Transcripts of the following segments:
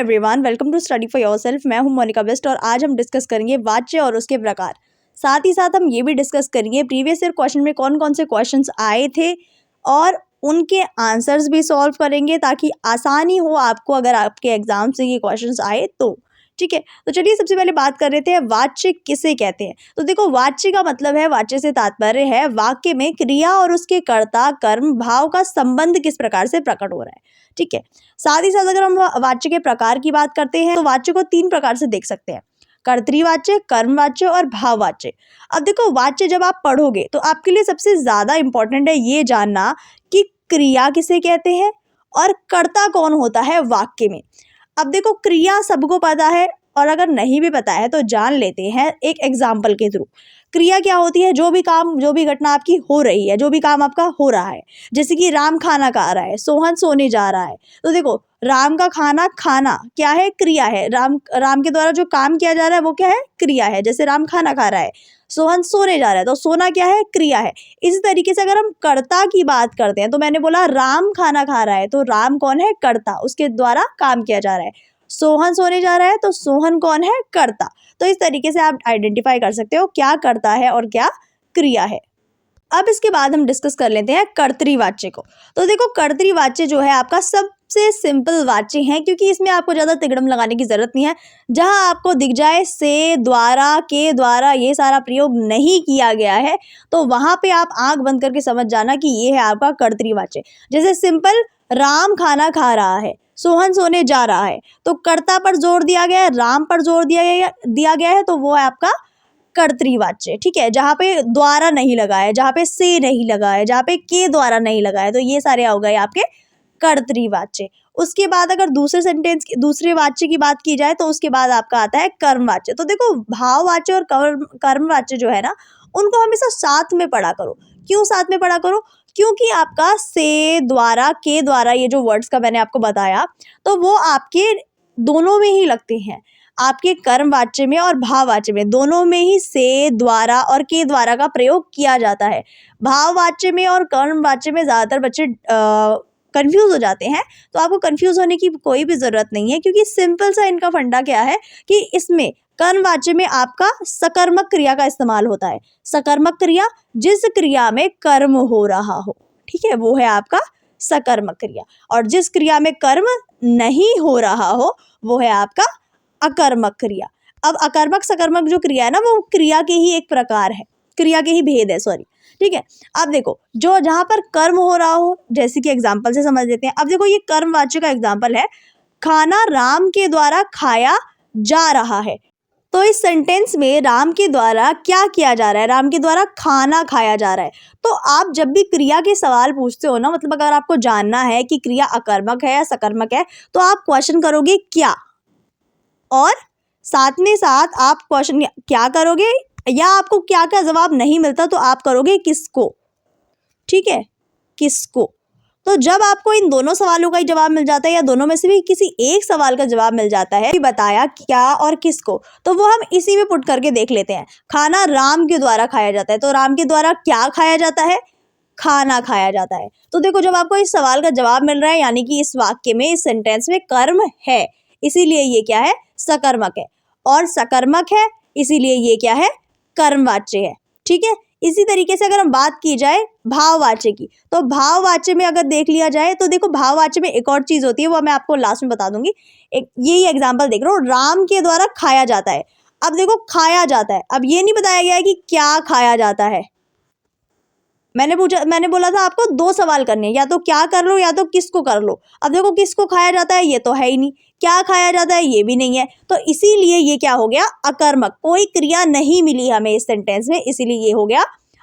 Everyone, welcome to study for yourself. मैं हूं Monika best और आज हम डिस्कस करेंगे वाच्य और उसके प्रकार। साथ ही साथ हम ये भी डिस्कस करेंगे प्रीवियस ईयर क्वेश्चन में कौन कौन से क्वेश्चंस आए थे और उनके आंसर्स भी सॉल्व करेंगे ताकि आसानी हो आपको अगर आपके एग्जाम से ये क्वेश्चंस आए तो। ठीक है, तो चलिए सबसे पहले बात कर लेते हैं वाच्य किसे कहते हैं। तो देखो, वाच्य का मतलब है, वाच्य से तात्पर्य है वाक्य में क्रिया और उसके कर्ता कर्म भाव का संबंध किस प्रकार से प्रकट हो रहा है। ठीक है, साथ ही साथ अगर हम वाच्य के प्रकार की बात करते हैं तो वाच्य को 3 प्रकार से देख सकते हैं: कर्तृवाच्य, कर्मवाच्य और भाववाच्य। अब देखो, वाच्य जब आप पढ़ोगे तो आपके लिए सबसे ज्यादा इंपॉर्टेंट है ये जानना कि क्रिया किसे कहते हैं और कर्ता कौन होता है वाक्य में। अब देखो, क्रिया सबको पता है और अगर नहीं भी पता है तो जान लेते हैं एक एग्जाम्पल के थ्रू। क्रिया क्या होती है? जो भी काम, जो भी घटना आपकी हो रही है, जो भी काम आपका हो रहा है। जैसे कि राम खाना खा रहा है, सोहन सोने जा रहा है। तो देखो, राम का खाना खाना क्या है? क्रिया है। राम के द्वारा जो काम किया जा रहा है वो क्या है? क्रिया है। जैसे राम खाना खा रहा है, सोहन सोने जा रहा है, तो सोना क्या है? क्रिया है। इसी तरीके से अगर हम कर्ता की बात करते हैं तो मैंने बोला राम खाना खा रहा है, तो राम कौन है? कर्ता, उसके द्वारा काम किया जा रहा है। सोहन सोने जा रहा है तो सोहन कौन है? कर्ता। तो इस तरीके से आप आइडेंटिफाई कर सकते हो क्या कर्ता है और क्या क्रिया है। अब इसके बाद हम डिस्कस कर लेते हैं कर्तृवाच्य को। तो देखो, कर्तृवाच्य जो है आपका सबसे सिंपल वाच्य है क्योंकि इसमें आपको ज्यादा तिगड़म लगाने की जरूरत नहीं है। जहां आपको दिख जाए से, द्वारा, के द्वारा ये सारा प्रयोग नहीं किया गया है तो वहां पे आप आंख बंद करके समझ जाना कि ये है आपका कर्तृवाच्य। जैसे सिंपल, राम खाना खा रहा है, सोहन सोने जा रहा है, तो कर्ता पर जोर दिया गया है, राम पर जोर दिया गया है, तो वो है आपका कर्तृवाच्य। ठीक है, जहाँ पे द्वारा नहीं लगा है, जहाँ पे से नहीं लगा है, जहाँ पे के द्वारा नहीं लगा है, तो ये सारे हो गए आपके कर्तृवाच्य। उसके बाद अगर दूसरे वाच्य की बात की जाए तो उसके बाद आपका आता है कर्मवाच्य। तो देखो, भाववाच्य और कर्मवाच्य जो है ना, उनको हमेशा साथ में पढ़ा करो। क्यों साथ में पढ़ा करो? क्योंकि आपका से, द्वारा, के द्वारा, ये जो वर्ड्स का मैंने आपको बताया, तो वो आपके दोनों में ही लगते हैं। आपके कर्मवाच्य में और भाववाच्य में, दोनों में ही से, द्वारा और के द्वारा का प्रयोग किया जाता है। भाववाच्य में और कर्मवाच्य में ज्यादातर बच्चे कंफ्यूज हो जाते हैं, तो आपको कंफ्यूज होने की कोई भी जरूरत नहीं है क्योंकि सिंपल सा इनका फंडा क्या है कि इसमें कर्मवाच्य में आपका सकर्मक क्रिया का इस्तेमाल होता है। सकर्मक क्रिया, जिस क्रिया में कर्म हो रहा हो, ठीक है, वो है आपका सकर्मक क्रिया। और जिस क्रिया में कर्म नहीं हो रहा हो वो है आपका अकर्मक क्रिया। अब अकर्मक सकर्मक जो क्रिया है ना, वो क्रिया के ही एक प्रकार है, क्रिया के ही भेद है, सॉरी। ठीक है, अब देखो, जो जहां पर कर्म हो रहा हो, जैसे कि एग्जाम्पल से समझ लेते हैं। अब देखो, ये कर्मवाच्य का एग्जाम्पल है, खाना राम के द्वारा खाया जा रहा है। तो इस सेंटेंस में राम के द्वारा क्या किया जा रहा है? राम के द्वारा खाना खाया जा रहा है। तो आप जब भी क्रिया के सवाल पूछते हो ना, मतलब अगर आपको जानना है कि क्रिया अकर्मक है या सकर्मक है, तो आप क्वेश्चन करोगे क्या, और साथ में साथ आप क्वेश्चन क्या करोगे, या आपको क्या क्या जवाब नहीं मिलता तो आप करोगे किसको। ठीक है, किसको। तो जब आपको इन दोनों सवालों का ही जवाब मिल जाता है या दोनों में से भी किसी एक सवाल का जवाब मिल जाता है, बताया क्या और किसको, तो वो हम इसी में पुट करके देख लेते हैं। खाना राम के द्वारा खाया जाता है, तो राम के द्वारा क्या खाया जाता है? खाना खाया जाता है। तो देखो, जब आपको इस सवाल का जवाब मिल रहा है यानी कि इस वाक्य में, इस सेंटेंस में कर्म है, इसीलिए ये क्या है? सकर्मक है। और सकर्मक है इसीलिए ये क्या है? कर्मवाच्य है। ठीक है, इसी तरीके से अगर हम बात की जाए भाववाच्य की, तो भाववाच्य में अगर देख लिया जाए तो देखो, भाववाच्य में एक और चीज होती है, वो मैं आपको लास्ट में बता दूंगी। एक यही एग्जांपल देख रहा हूँ, राम के द्वारा खाया जाता है। अब देखो, खाया जाता है, अब ये नहीं बताया गया है कि क्या खाया जाता है। मैंने बोला था आपको 2 सवाल करने, या तो क्या कर लो या तो किसको कर लो। अब देखो, किसको खाया जाता है ये तो है ही नहीं, क्या खाया जाता है ये भी नहीं है, तो इसीलिए ये क्या हो गया? अकर्मक। कोई क्रिया नहीं मिली हमें इस सेंटेंस में, इसीलिए ये हो गया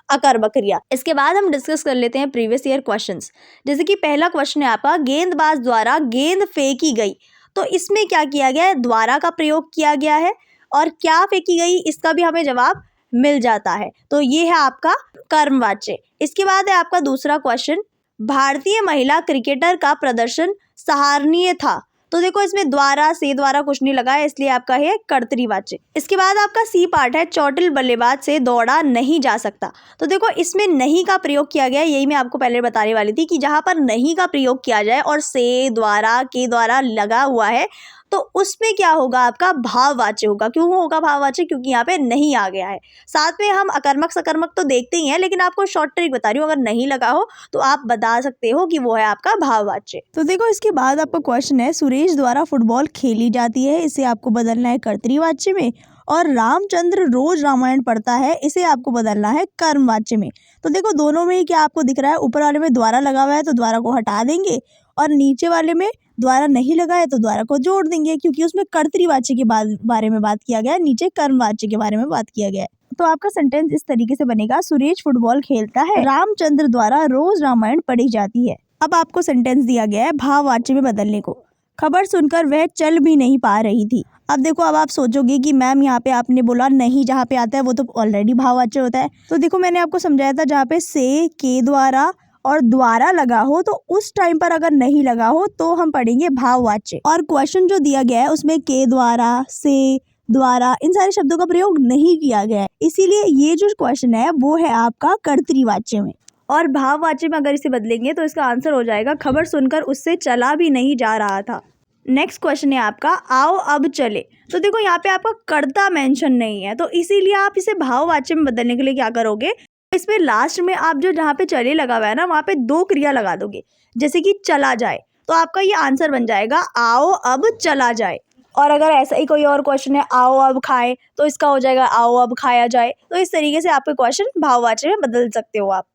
अकर्मक क्रिया। इसके बाद हम डिस्कस कर लेते हैं प्रीवियस ईयर क्वेश्चंस। जैसे कि पहला क्वेश्चन है आपका, गेंदबाज द्वारा गेंद फेंकी गई। तो इसमें क्या किया गया है? द्वारा का प्रयोग किया गया है, और क्या फेंकी गई इसका भी हमें जवाब मिल जाता है, तो ये है आपका कर्मवाच्य। इसके बाद है आपका दूसरा क्वेश्चन, भारतीय महिला क्रिकेटर का प्रदर्शन सराहनीय था। तो देखो, इसमें द्वारा, से द्वारा कुछ नहीं लगा है, इसलिए आपका है कर्तृवाच्य। इसके बाद आपका सी पार्ट है, चोटिल बल्लेबाज से दौड़ा नहीं जा सकता। तो देखो, इसमें नहीं का प्रयोग किया गया है, यही मैं आपको पहले बताने वाली थी कि जहां पर नहीं का प्रयोग किया जाए और से, द्वारा, के द्वारा लगा हुआ है, तो उसमें क्या होगा, आपका भाववाच्य होगा। क्यों होगा भाववाच्य? क्योंकि यहाँ पे नहीं आ गया है। साथ में हम अकर्मक सकर्मक तो देखते ही हैं, लेकिन आपको शॉर्ट ट्रिक बता रही हूँ, अगर नहीं लगा हो तो आप बता सकते हो कि वो है आपका भाववाच्य। तो देखो इसके बाद आपका क्वेश्चन है, सुरेश द्वारा फुटबॉल खेली जाती है, इसे आपको बदलना है कर्तरीवाच्य में। और रामचंद्र रोज रामायण पढ़ता है, इसे आपको बदलना है कर्मवाच्य में। तो देखो दोनों में ही क्या आपको दिख रहा है, ऊपर वाले में द्वारा लगा हुआ है तो द्वारा को हटा देंगे, और नीचे वाले में द्वारा नहीं लगा है तो द्वारा को जोड़ देंगे, क्योंकि उसमें कर्तरीवाच्य के बारे में बात किया गया है, नीचे कर्मवाच्य के बारे में बात किया गया है। तो आपका सेंटेंस इस तरीके से बनेगा, सुरेश फुटबॉल खेलता है, रामचंद्र द्वारा रोज रामायण पढ़ी जाती है। अब आपको सेंटेंस दिया गया है भाववाच्य में बदलने को। खबर सुनकर वह चल भी नहीं पा रही थी। अब देखो, अब आप सोचोगे कि मैम यहाँ पे आपने बोला नहीं, जहाँ पे आता है वो तो ऑलरेडी भाववाच्य होता है। तो देखो मैंने आपको समझाया था, जहाँ पे से, के द्वारा और द्वारा लगा हो तो उस टाइम पर अगर नहीं लगा हो तो हम पढ़ेंगे भाववाच्य। और क्वेश्चन जो दिया गया है उसमें के द्वारा, से, द्वारा, इन सारे शब्दों का प्रयोग नहीं किया गया है, इसीलिए ये जो क्वेश्चन है वो है आपका कर्तरीवाच्य में। और भाववाच्य में अगर इसे बदलेंगे तो इसका आंसर हो जाएगा, खबर सुनकर उससे चला भी नहीं जा रहा था। नेक्स्ट क्वेश्चन है आपका, आओ अब चले। तो देखो यहाँ पे आपका कर्ता मेंशन नहीं है, तो इसीलिए आप इसे भाववाच्य में बदलने के लिए क्या करोगे, इसमें लास्ट में आप जो जहाँ पे चले लगा हुआ है ना, वहाँ पे दो क्रिया लगा दोगे, जैसे कि चला जाए, तो आपका ये आंसर बन जाएगा आओ अब चला जाए। और अगर ऐसा ही कोई और क्वेश्चन है, आओ अब खाए, तो इसका हो जाएगा आओ अब खाया जाए। तो इस तरीके से आपके क्वेश्चन भाववाच्य में बदल सकते हो आप।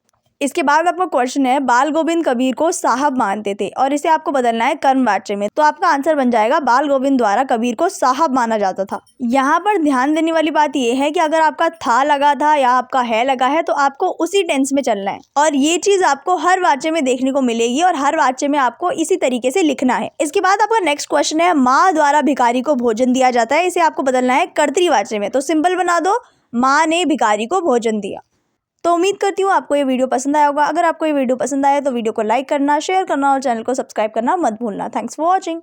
इसके बाद आपका क्वेश्चन है, बाल गोविंद कबीर को साहब मानते थे, और इसे आपको बदलना है कर्मवाच्य में। तो आपका आंसर बन जाएगा, बाल गोविंद द्वारा कबीर को साहब माना जाता था। यहाँ पर ध्यान देने वाली बात यह है कि अगर आपका था लगा था या आपका है लगा है तो आपको उसी टेंस में चलना है, और ये चीज आपको हर वाच्य में देखने को मिलेगी, और हर वाच्य में आपको इसी तरीके से लिखना है। इसके बाद आपका नेक्स्ट क्वेश्चन है, माँ द्वारा भिखारी को भोजन दिया जाता है, इसे आपको बदलना है कर्तरीवाच्य में। तो सिंपल बना दो, माँ ने भिखारी को भोजन दिया। तो उम्मीद करती हूँ आपको ये वीडियो पसंद आया होगा। अगर आपको ये वीडियो पसंद आया तो वीडियो को लाइक करना, शेयर करना और चैनल को सब्सक्राइब करना मत भूलना। Thanks for watching.